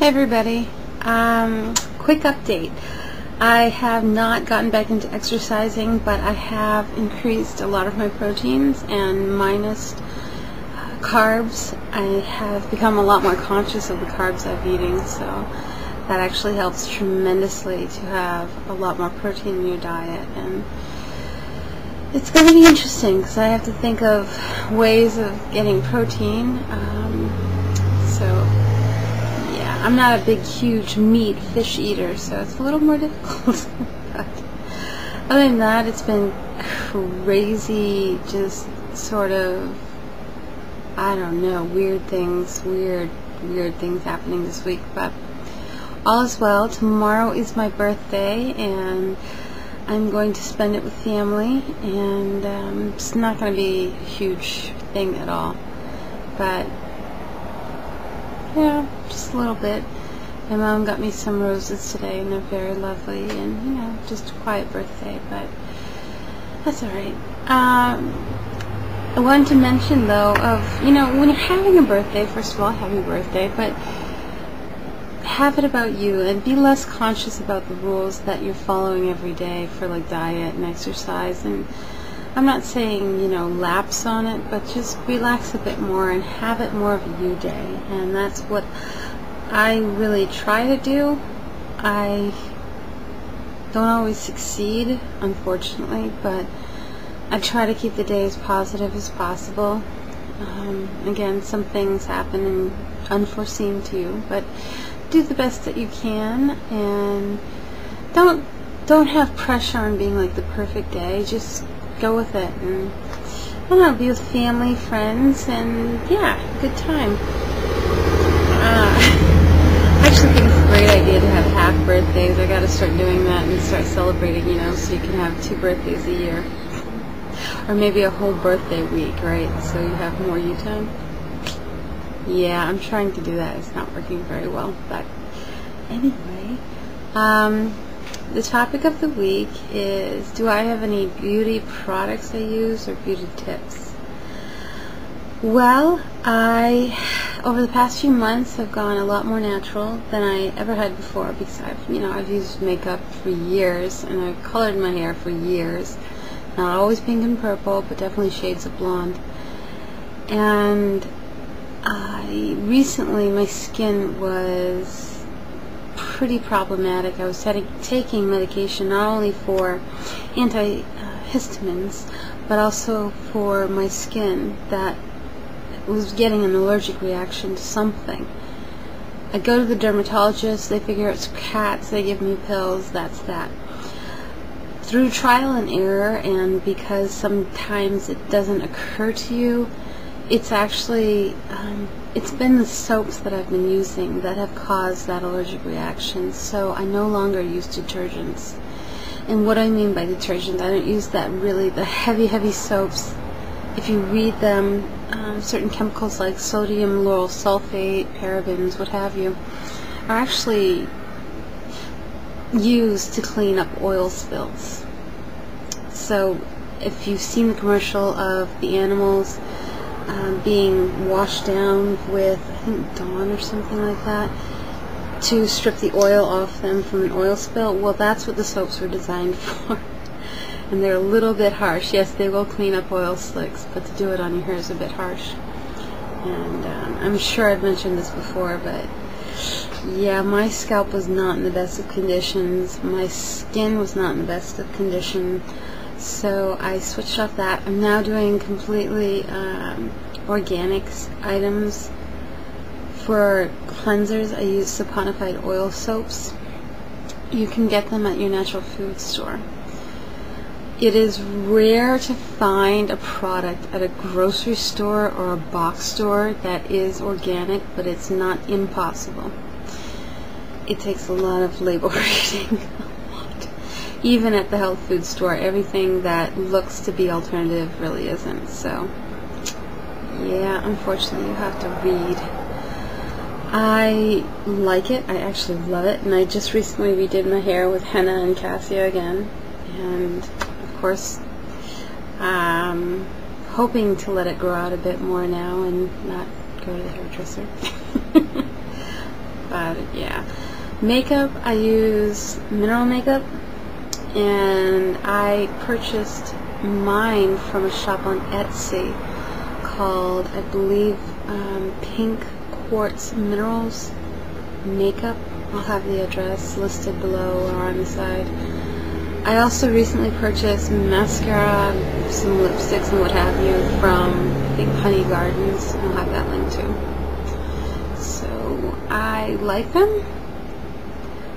Hey everybody, quick update. I have not gotten back into exercising, but I have increased a lot of my proteins and minus carbs. I have become a lot more conscious of the carbs I'm eating, so that actually helps tremendously to have a lot more protein in your diet. And it's going to be interesting because I have to think of ways of getting protein. I'm not a big, huge meat, fish eater, so it's a little more difficult. But other than that, it's been crazy, just sort of, I don't know, weird things happening this week. But all is well. Tomorrow is my birthday, and I'm going to spend it with family, and it's not going to be a huge thing at all. But yeah, just a little bit. My mom got me some roses today, and they're very lovely, and just a quiet birthday, but that's alright. I wanted to mention though when you're having a birthday, first of all, happy birthday, but have it about you and be less conscious about the rules that you're following every day for like diet and exercise. And I'm not saying, lapse on it, but just relax a bit more and have it more of a you day. And that's what I really try to do. I don't always succeed, unfortunately, but I try to keep the day as positive as possible. Again, some things happen and unforeseen to you, but do the best that you can, and don't have pressure on being like the perfect day. Just go with it, and I don't know, be with family, friends, and yeah, good time. I actually think it's a great idea to have half birthdays. I gotta start doing that and start celebrating, so you can have 2 birthdays a year. Or maybe a whole birthday week, right? So you have more you time. Yeah, I'm trying to do that. It's not working very well. But anyway, the topic of the week is, do I have any beauty products I use or beauty tips? Well, over the past few months, have gone a lot more natural than I ever had before, because I've used makeup for years, and I've colored my hair for years. Not always pink and purple, but definitely shades of blonde. And recently my skin was pretty problematic. I was taking medication not only for antihistamines, but also for my skin that was getting an allergic reaction to something. I go to the dermatologist, they figure it's cats, they give me pills, that's that. Through trial and error, and because sometimes it doesn't occur to you, it's actually it's been the soaps that I've been using that have caused that allergic reaction. So I no longer use detergents. And what I mean by detergent, I don't use the heavy soaps. If you read them, certain chemicals like sodium lauryl sulfate, parabens, what have you, are actually used to clean up oil spills. So if you've seen the commercial of the animals being washed down with, I think, Dawn or something like that, to strip the oil off them from an oil spill, well, that's what the soaps were designed for. And they're a little bit harsh. Yes, they will clean up oil slicks, but to do it on your hair is a bit harsh. And I'm sure I've mentioned this before, but yeah, my scalp was not in the best of conditions. My skin was not in the best of condition. So I switched off that. I'm now doing completely organic items. For cleansers, I use saponified oil soaps. You can get them at your natural food store. It is rare to find a product at a grocery store or a box store that is organic, but it's not impossible. It takes a lot of label reading. Even at the health food store, everything that looks to be alternative really isn't. So yeah, unfortunately you have to read. I like it. I actually love it. And I just recently redid my hair with henna and cassia again. And of course, hoping to let it grow out a bit more now and not go to the hairdresser. But yeah, makeup, I use mineral makeup, and I purchased mine from a shop on Etsy called, I believe, Pink Quartz Minerals Makeup. I'll have the address listed below or on the side. I also recently purchased mascara, some lipsticks and what have you from, I think, Honey Gardens. I'll have that link too. So I like them.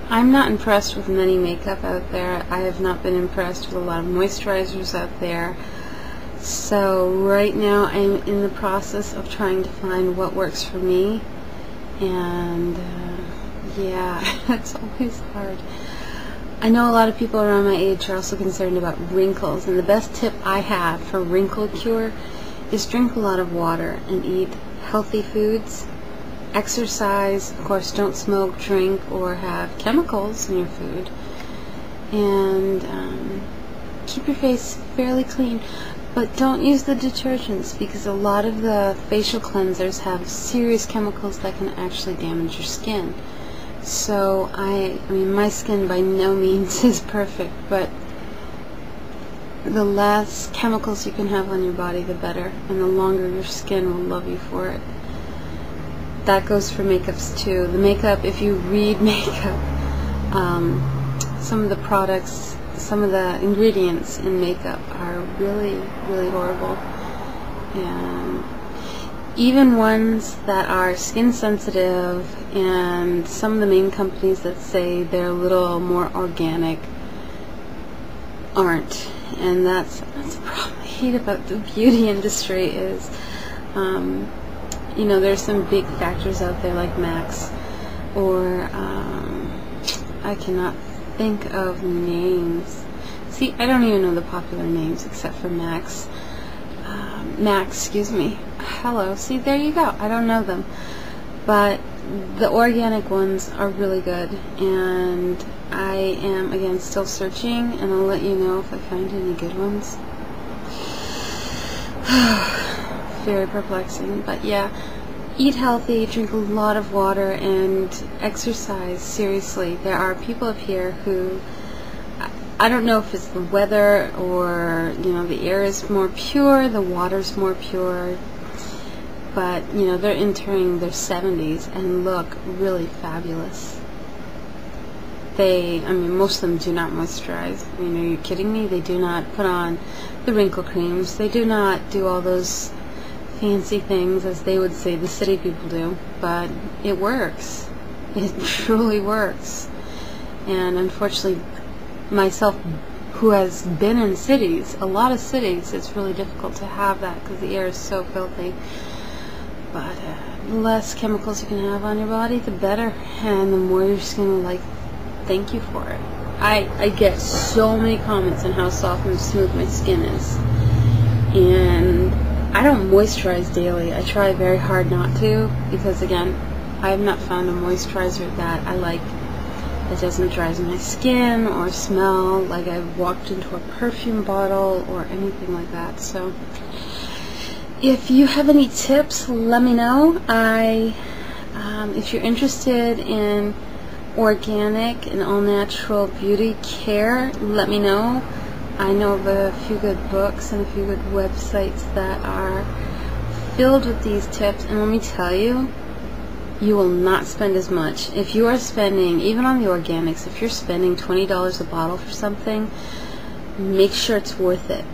I'm not impressed with many makeup out there. I have not been impressed with a lot of moisturizers out there. So right now I'm in the process of trying to find what works for me, and yeah, it's always hard. I know a lot of people around my age are also concerned about wrinkles, and the best tip I have for wrinkle cure is drink a lot of water and eat healthy foods. Exercise, of course, don't smoke, drink, or have chemicals in your food, and keep your face fairly clean. But don't use the detergents, because a lot of the facial cleansers have serious chemicals that can actually damage your skin. So I mean, my skin by no means is perfect, but the less chemicals you can have on your body, the better, and the longer your skin will love you for it. That goes for makeups too. The makeup, if you read makeup, some of the products, some of the ingredients in makeup are really, really horrible. And even ones that are skin sensitive, and some of the main companies that say they're a little more organic aren't. And that's the problem I hate about the beauty industry is, you know, there's some big factors out there like Max, or I cannot think of names. See, I don't even know the popular names except for Max. Excuse me. Hello. See, there you go. I don't know them. But the organic ones are really good, and I am, again, still searching, and I'll let you know if I find any good ones. Very perplexing, but yeah, eat healthy, drink a lot of water, and exercise. Seriously, there are people up here who, I don't know if it's the weather or, you know, the air is more pure, the water's more pure, but, you know, they're entering their 70s and look really fabulous. I mean, most of them do not moisturize. I mean, are you kidding me? They do not put on the wrinkle creams. They do not do all those fancy things, as they would say the city people do, but it works. It truly works. And unfortunately, myself, who has been in cities, a lot of cities, it's really difficult to have that because the air is so filthy. But the less chemicals you can have on your body, the better, and the more your skin will thank you for it. I get so many comments on how soft and smooth my skin is, and I don't moisturize daily. I try very hard not to, because again, I have not found a moisturizer that I like that doesn't dry my skin or smell like I've walked into a perfume bottle or anything like that. So if you have any tips, let me know. If you're interested in organic and all-natural beauty care, let me know. I know of a few good books and a few good websites that are filled with these tips, and let me tell you, you will not spend as much. If you are spending, even on the organics, if you're spending $20 a bottle for something, make sure it's worth it.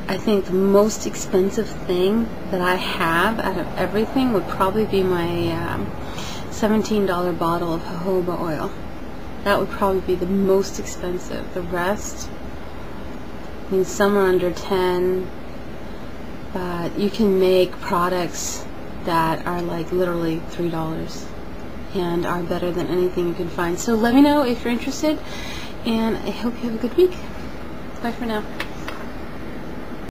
I think the most expensive thing that I have out of everything would probably be my $17 bottle of jojoba oil. That would probably be the most expensive. The rest, I mean, some are under 10, but you can make products that are like literally $3 and are better than anything you can find. So let me know if you're interested, and I hope you have a good week. Bye for now.